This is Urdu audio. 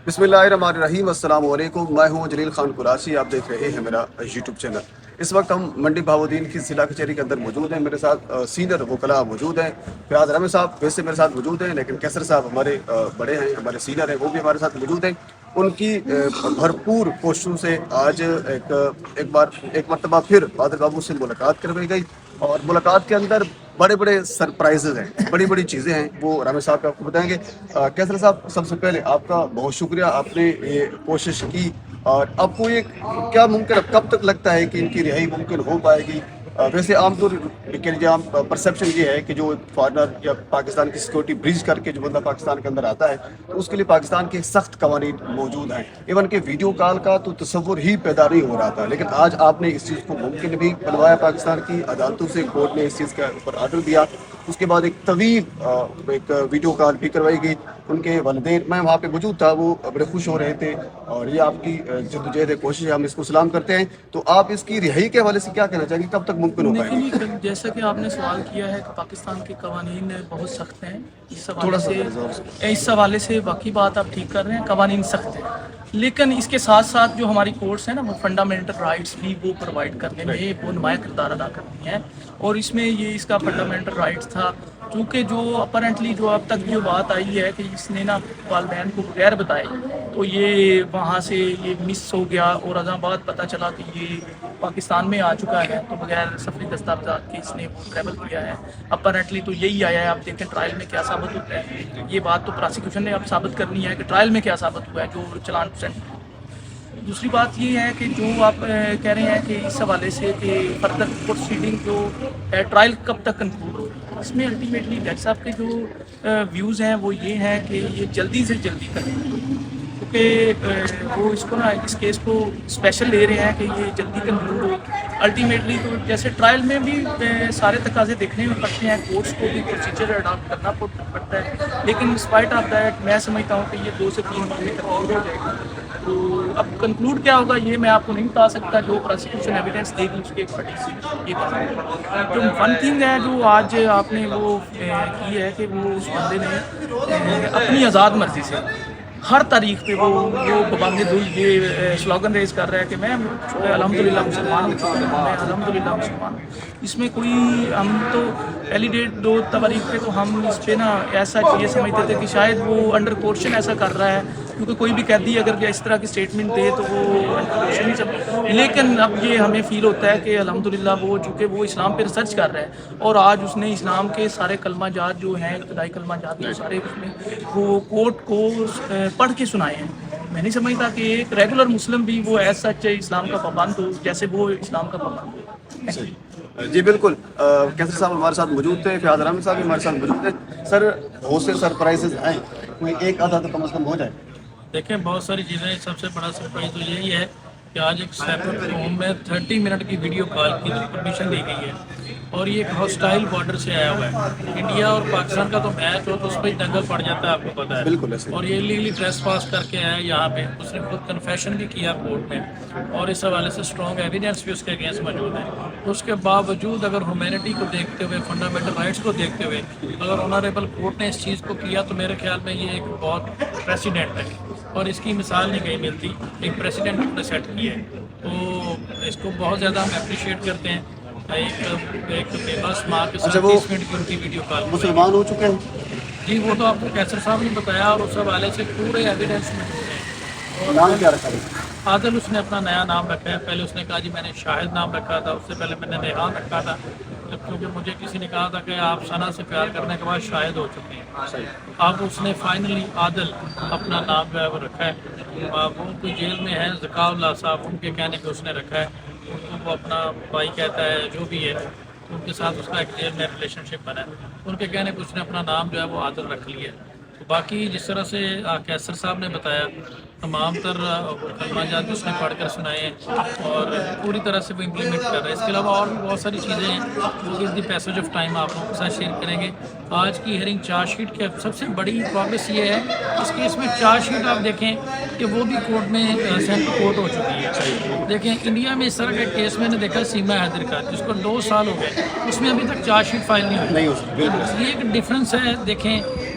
بسم اللہ الرحمن الرحیم، السلام علیکم۔ میں ہوں جلیل خان قریشی، آپ دیکھ رہے ہیں میرا یوٹیوب چینل۔ اس وقت ہم منڈی بہاؤالدین کی ضلع کچہری کے اندر موجود ہیں۔ میرے ساتھ سینئر وکلاء موجود ہیں۔ فیاض احمد صاحب ویسے میرے ساتھ موجود ہیں، لیکن کیسر صاحب ہمارے بڑے ہیں، ہمارے سینئر ہیں، وہ بھی ہمارے ساتھ موجود ہیں۔ ان کی بھرپور کوششوں سے آج ایک مرتبہ پھر بادل بابو سے ملاقات کروائی گئی، اور ملاقات کے اندر بڑے بڑے سرپرائزز ہیں، بڑی بڑی چیزیں ہیں، وہ رامے صاحب آپ کو بتائیں گے۔ کیسر صاحب، سب سے پہلے آپ کا بہت شکریہ، آپ نے یہ کوشش کی، اور آپ کو یہ کیا ممکن کب تک لگتا ہے کہ ان کی رہائی ممکن ہو پائے گی؟ ویسے عام طور کے لیے عام پرسیپشن یہ ہے کہ جو فارنر یا پاکستان کی سیکورٹی بریچ کر کے جو بندہ پاکستان کے اندر آتا ہے تو اس کے لیے پاکستان کے سخت قوانین موجود ہیں۔ ایون کہ ویڈیو کال کا تو تصور ہی پیدا نہیں ہو رہا تھا، لیکن آج آپ نے اس چیز کو ممکن بھی بنوایا۔ پاکستان کی عدالتوں سے کورٹ نے اس چیز کے اوپر آرڈر دیا۔ اس کے بعد ایک طویل ایک ویڈیو کال بھی کروائی گئی۔ ان کے والدین، میں وہاں پہ موجود تھا، وہ بڑے خوش ہو رہے تھے، اور یہ آپ کی جدوجہد کوشش ہے، ہم اس کو سلام کرتے ہیں۔ تو آپ اس کی رہائی کے حوالے سے کیا کہنا چاہیں گے، کب تک ممکن ہو پائے گی؟ جیسا کہ آپ نے سوال کیا ہے کہ پاکستان کے قوانین بہت سخت ہیں، تھوڑا سا میرے زور سے۔ اس حوالے سے واقعی بات آپ ٹھیک کر رہے ہیں، قوانین سخت ہیں، لیکن اس کے ساتھ ساتھ جو ہماری کورٹس ہیں نا، وہ فنڈامنٹل رائٹس بھی وہ پرووائڈ کرنے میں وہ نمایاں کردار ادا کرتی ہیں، اور اس میں یہ اس کا فنڈامنٹل رائٹس تھا، کیونکہ جو اپرنٹلی جو اب تک جو بات آئی ہے کہ اس نے نا والدین کو بغیر بتائے تو یہ وہاں سے یہ مس ہو گیا، اور ازاں بعد پتہ چلا کہ یہ پاکستان میں آ چکا ہے، تو بغیر سفری دستاویزات کے اس نے ٹریول کیا ہے۔ اپرنٹلی تو یہی آیا ہے، آپ دیکھیں ٹرائل میں کیا ثابت ہوتا ہے۔ یہ بات تو پراسیکیوشن نے اب ثابت کرنی ہے کہ ٹرائل میں کیا ثابت ہوا ہے، جو چلان پرسنٹ۔ دوسری بات یہ ہے کہ جو آپ کہہ رہے ہیں کہ اس حوالے سے کہ فردر پروسیڈنگ جو ٹرائل کب تک کنکلوڈ ہو، اس میں الٹیمیٹلی جج صاحب کے جو ویوز ہیں وہ یہ ہیں کہ یہ جلدی سے جلدی کنکلوڈ ہو، کیونکہ وہ اس کو نا اس کیس کو اسپیشل لے رہے ہیں کہ یہ جلدی کنکلوڈ ہو۔ الٹیمیٹلی تو جیسے ٹرائل میں بھی سارے تقاضے دیکھنے میں پڑتے ہیں، کورٹس کو بھی پروسیجر اڈاپٹ کرنا پڑتا ہے، لیکن انسپائٹ آف دیٹ میں سمجھتا ہوں کہ یہ 2 سے 3 مہینے کنکلوڈ ہو جائے گی۔ تو اب کنکلوڈ کیا ہوگا یہ میں آپ کو نہیں بتا سکتا، جو پروسیکیوشن ایویڈنس دے گی اس کے بڑی سی یہ بات۔ جو ون تھنگ ہے جو آج آپ نے وہ کی ہے کہ وہ اس بندے نے اپنی آزاد مرضی سے ہر تاریخ پہ وہ ببانگ دل یہ سلوگن ریز کر رہا ہے کہ میں الحمدللہ مسلمان ہو چکا ہوں، میں الحمدللہ مسلمان ہوں۔ اس میں کوئی ہم تو پہلی ڈیٹ 2 تاریخ پہ تو ہم اس پہ نا ایسا یہ سمجھتے تھے کہ شاید وہ انڈر کوشچن ایسا کر رہا ہے، کیونکہ کوئی بھی قیدی اگر اس طرح کی اسٹیٹمنٹ دے تو وہ انڈر کوشچن ہی سب، لیکن اب یہ ہمیں فیل ہوتا ہے کہ الحمدللہ وہ چونکہ وہ اسلام پہ ریسرچ کر رہا ہے، اور آج اس نے اسلام کے سارے کلمہ جات جو ہیں ابتدائی کلمہ جات وہ سارے اس میں وہ کورٹ کو پڑھ کے سنائے ہیں۔ میں نہیں سمجھتا کہ ایک ریگولر مسلم بھی وہ ایز سچ اسلام کا پابند ہو جیسے وہ اسلام کا پابند ہو۔ جی بالکل، کیسر صاحب ہمارے ساتھ موجود تھے، فیاض احمد صاحب بھی ہمارے ساتھ موجود تھے۔ سر، بہت سے سرپرائزز ہیں، کوئی ایک آدھا تو کم از کم ہو جائے۔ دیکھیں بہت ساری چیزیں، سب سے بڑا سرپرائز تو یہی ہے کہ آج ایک سیپریٹ روم میں 30 منٹ کی ویڈیو کال کی پرمیشن دی گئی ہے، اور یہ ایک ہاسٹائل بارڈر سے آیا ہوا ہے۔ انڈیا اور پاکستان کا تو میچ ہو تو اس پہ دنگل پڑ جاتا ہے، آپ کو پتہ ہے، بالکل ایسے۔ اور یہ لیگلی ٹریس پاس کر کے آیا یہاں پہ، اس نے خود کنفیشن بھی کیا کورٹ میں، اور اس حوالے سے اسٹرانگ ایویڈنس بھی اس کے اگینسٹ موجود ہے۔ اس کے باوجود اگر ہیومینٹی کو دیکھتے ہوئے، فنڈامنٹل رائٹس کو دیکھتے ہوئے اگر آنریبل کورٹ نے اس چیز کو کیا تو میرے خیال میں یہ ایک بہت پریسیڈنٹ ہے، اور اس کی مثال نہیں کہیں ملتی، ایک پریسیڈنٹ نے سیٹ کی ہے، تو اس کو بہت زیادہ ہم اپریشیٹ کرتے ہیں۔ ایک بس ماں کے ساتھ 30 منٹ کی ان کی ویڈیو کال مسلمان ہو چکے ہیں؟ جی وہ تو آپ کو کیسر صاحب نے بتایا، اور اس حوالے سے پورے ایویڈنس موجود ہیں۔ اور نام کیا رکھا ہے؟ عادل اس نے اپنا نیا نام رکھا ہے، پہلے اس نے کہا جی میں نے شاہد نام رکھا تھا، اس سے پہلے میں نے ریحان رکھا تھا، کیونکہ مجھے کسی نے کہا تھا کہ آپ ثنا سے پیار کرنے کے بعد شاہد ہو چکے ہیں۔ اب اس نے فائنلی عادل اپنا نام جو ہے وہ رکھا ہے۔ وہ کوئی جیل میں ہے، ذکاء اللہ صاحب، ان کے کہنے پہ اس نے رکھا ہے، ان کو وہ اپنا بھائی کہتا ہے، جو بھی ہے ان کے ساتھ اس کا ایک جیل میں ریلیشن شپ بنا ہے، ان کے کہنے پہ اس نے اپنا نام جو ہے وہ عادل رکھ لیا ہے۔ باقی جس طرح سے کیسر صاحب نے بتایا، تمام تر کلمہ جات اس نے پڑھ کر سنائے ہیں، اور پوری طرح سے وہ امپلیمنٹ کر رہے ہیں۔ اس کے علاوہ اور بھی بہت ساری چیزیں ہیں جو کہ دی پیسج آف ٹائم آپ لوگوں کے ساتھ شیئر کریں گے۔ آج کی ہیئرنگ چارج شیٹ کی سب سے بڑی پروگریس یہ ہے، اس کیس میں چارج شیٹ آپ دیکھیں کہ وہ بھی کورٹ میں سینٹ کورٹ ہو چکی ہے۔ دیکھیں انڈیا میں اس طرح کے کیس میں نے دیکھا سیما حیدر کا، جس کو 2 سال ہو گئے، اس میں ابھی تک چارج شیٹ فائل نہیں ہوئی۔ نہیں ہو سکتی، بالکل۔ یہ ایک ڈفرینس ہے۔ دیکھیں